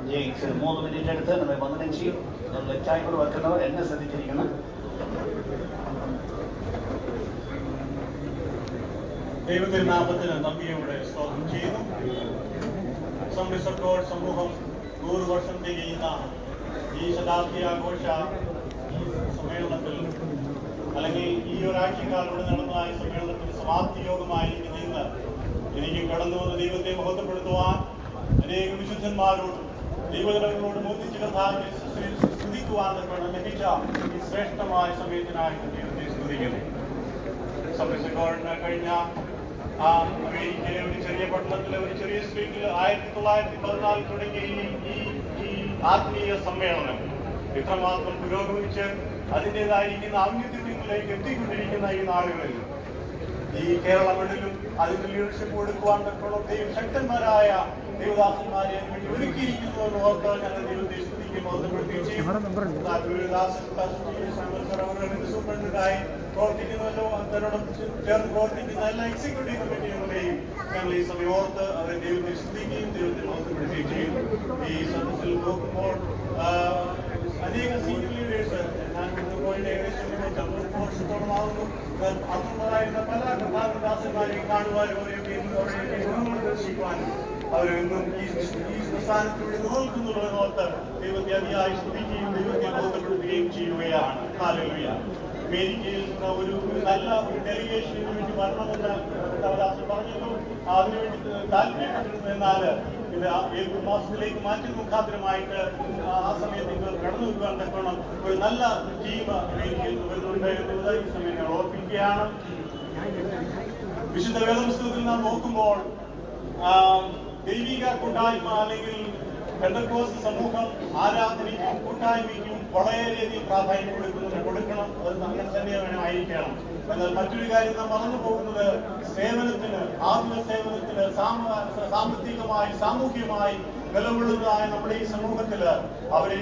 Jakes 3 minute എടുത്ത് നമ്മൾ വന്ദനം ചെയ്യും. ലെഫ്റ്റായി കൂടെ വെക്കുന്നവർ എന്നെ ശ്രദ്ധിച്ചിരിക്കണം. ദൈവത്തിരുനാമത്തിന് നന്ദിയോടെ സ്തോത്രം ചെയ്യുന്നു. സംരക്ഷകോട് സമൂഹം 100 വർഷം തികയുന്ന ഈ ശതാബ്ദി ആഘോഷ സമ്മേളനത്തിൽ, അല്ലെങ്കിൽ ഈ ഒരാഴ്ചക്കാലൂടെ നടന്ന ഈ സമ്മേളനത്തിൽ സമാപ്തി യോഗമായിരിക്കുന്ന ഇന്ന് എനിക്ക് കടന്നു വന്ന ദൈവത്തെ മഹത്വപ്പെടുത്തുവാൻ അനേക വിശുദ്ധന്മാരോടും ദൈവജനങ്ങളോടും ഒന്നിച്ച് കഥാവിനെ സ്തുതിക്കുവാൻ ലഭിച്ച ഈ ശ്രേഷ്ഠമായ സമയത്തിനായിട്ട് ദൈവത്തെ സ്തുതിക്കുന്നു. സംരക്ഷകോടിന് കഴിഞ്ഞ അമേരിക്കയിലെ ഒരു ചെറിയ പട്ടണത്തിലെ ഒരു ചെറിയ സ്ട്രീറ്റിൽ 1914 തുടങ്ങിയ ഈ ആത്മീയ സമ്മേളനം ഇത്രമാത്രം പുരോഗമിച്ച് അതിൻ്റെതായിരിക്കുന്ന ഔന്നത്യത്തിലേക്ക് എത്തിക്കൊണ്ടിരിക്കുന്ന ഈ നാളുകളിൽ ഈ കേരള മണ്ണിലും അതിന്റെ ലീഡർഷിപ്പ് കൊടുക്കുവാൻ തക്കോളം ശക്തന്മാരായ ദൈവദാസന്മാരെ വേണ്ടി ഒരുക്കിയിരിക്കുന്നു എന്ന് ഓർത്ത് ഞങ്ങൾ ദൈവത്തെ സ്തുതിക്കുകയും ബോധപ്പെടുത്തുകയും ചെയ്യും. സൂപ്രണ്ടായി പ്രവർത്തിക്കുന്നതല്ലോ അതിനോടൊപ്പം ചേർന്ന് പ്രവർത്തിക്കുന്ന എല്ലാ എക്സിക്യൂട്ടീവ് കമ്മിറ്റികളെയും ഞങ്ങൾ ഈ സമയം ഓർത്ത് അവരെ ദൈവത്തെ സ്തുതിക്കുകയും ദൈവത്തെ ബോധപ്പെടുത്തുകയും ചെയ്യും. ഈ സദസ്സിൽ നോക്കുമ്പോൾ അനേക സീനിയർ ലീഡേഴ്സ് ഞാൻ പോയിട്ട് ഏകദേശം 30 വർഷത്തോളമാകുന്നു. അന്നുണ്ടായിരുന്ന പല കഥാദാസന്മാരെയും കാണുവാനും അവരെ ഗുണങ്ങൾ ദർശിക്കുവാനും അവരെന്നും ഈ സ്ഥാനത്തിലൂടെ നിലനിൽക്കുന്നുള്ളതെന്ന് ഓർത്ത് ദൈവത്തെ അതിയായി സ്തുതിക്കുകയും ദൈവത്തെ ബോധപ്പെടുത്തുകയും ചെയ്യുകയാണ്. ഹല്ലേലൂയ. അമേരിക്കയിൽ ഒരു നല്ല ഒരു ഡെലിഗേഷന് വേണ്ടി വരണമെന്ന് കഥാദാസൻ പറഞ്ഞല്ലോ. അതിനുവേണ്ടി താല്പര്യപ്പെട്ടിരുന്നു. എന്നാൽ ഇത് ഏപ്രിൽ മാസത്തിലേക്ക് മാറ്റി മുഖാന്തരമായിട്ട് ആ സമയത്തേക്ക് കടന്നു വരുവാൻ തക്കണം ഒരു നല്ല ടീം അമേരിക്കയിൽ വരുന്നുണ്ട് എന്നുള്ളത് ഈ സമയം ഞങ്ങൾ ഓർപ്പിക്കുകയാണ്. വിശുദ്ധ വേദപുസ്തകത്തിൽ നാം നോക്കുമ്പോൾ ദൈവിക കൂട്ടായ്മ അല്ലെങ്കിൽ പെന്തക്കോസ്ത് സമൂഹം ആരാധനയ്ക്കും കൂട്ടായ്മയ്ക്കും വളരെയധികം പ്രാധാന്യം കൊടുക്കണം. അത് അങ്ങനെ തന്നെ ആയിരിക്കണം. എന്നാൽ മറ്റൊരു കാര്യം നാം മറന്നു പോകുന്നത് സേവനത്തിന്, ആത്മ സേവനത്തിന്, സാമ്പത്തികമായി സാമൂഹ്യമായി നിലകൊള്ളുന്നതായ നമ്മുടെ ഈ സമൂഹത്തിൽ അവരെ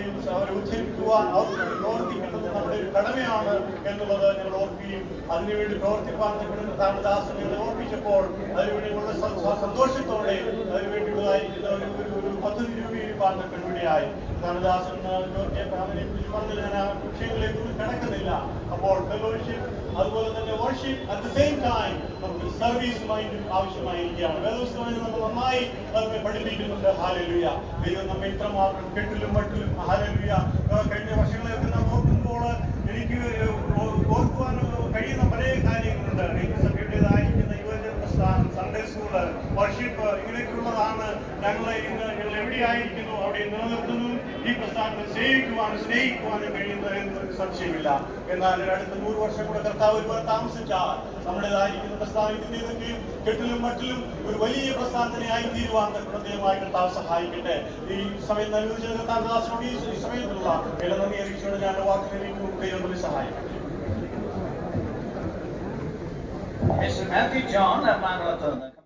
ഉദ്ധരിക്കുവാൻ അവർക്ക് പ്രവർത്തിക്കേണ്ടത് നമ്മുടെ ഒരു കടമയാണ് എന്നുള്ളത് ഞങ്ങൾ ഓർക്കുകയും അതിനുവേണ്ടി പ്രവർത്തിപ്പാൻ ദാസനെ ഓർപ്പിച്ചപ്പോൾ അതിനുവേണ്ടിയുള്ള സന്തോഷത്തോടെ അതിനുവേണ്ടിയുള്ളതായിരിക്കുന്ന ഒരു പദ്ധതി രൂപീകരിപ്പാൻ വേണ്ടിയായി ദാസൻ ജോർജിയെ കുറിച്ച് പറഞ്ഞ് ഞാൻ ആ വിഷയങ്ങളെ കുറിച്ച് കിടക്കുന്നില്ല. അപ്പോൾ ഫെലോഷിപ്പ് അതുപോലെ തന്നെ worship at the same time നമുക്ക് സർവീസ് മൈൻഡ് ആവശ്യമായിരിക്കുകയാണ്. വേദപുസ്തകത്തിൽ നമ്മൾ നന്നായി നമ്മെ പഠിപ്പിക്കുന്നുണ്ട്. ഹല്ലേലൂയ. ദൈവം നമ്മെ ഇത്രമാത്രം കെട്ടിലും മട്ടിലും ഹല്ലേലൂയ. കഴിഞ്ഞ വർഷങ്ങളെയൊക്കെ നാം നോക്കുമ്പോൾ എനിക്ക് ഓർക്കുവാൻ കഴിയുന്ന പല കാര്യങ്ങളുണ്ട്. സഭയുടേതായിരിക്കുന്ന യുവജന പ്രസ്ഥാനം, സൺഡേ സ്കൂള്, വർഷിപ്പ്, ഇങ്ങനെയൊക്കെയുള്ളതാണ് ഞങ്ങൾ എവിടെയായിരിക്കുന്നു അവിടെ നിലനിർത്തുന്നു. ഈ പ്രസ്ഥാനത്തെ സേവിക്കുവാനും സ്നേഹിക്കുവാനും കഴിയുന്നത് എന്നൊരു സംശയമില്ല. എന്നാൽ അടുത്ത 100 വർഷം കൂടെ കർത്താവ് ഒരുപാട് താമസിച്ചാൽ നമ്മുടേതായിരിക്കുന്ന പ്രസ്ഥാനത്തിൻ്റെതൊക്കെ കെട്ടിലും മട്ടിലും ഒരു വലിയ പ്രസ്ഥാനത്തിനായി തീരുവാൻ പ്രത്യേകമായി കർത്താവ് സഹായിക്കട്ടെ. ഈ സമയം അനുവദിച്ച കർത്താവ് ദാസനോട് ഈ സമയത്തുള്ള എല്ലാ നന്ദി അറിയിച്ചുകൊണ്ട് ഞാൻ വാക്കിലേക്ക് ദൈവം സഹായിക്കട്ടെ. Mr. Matthew John,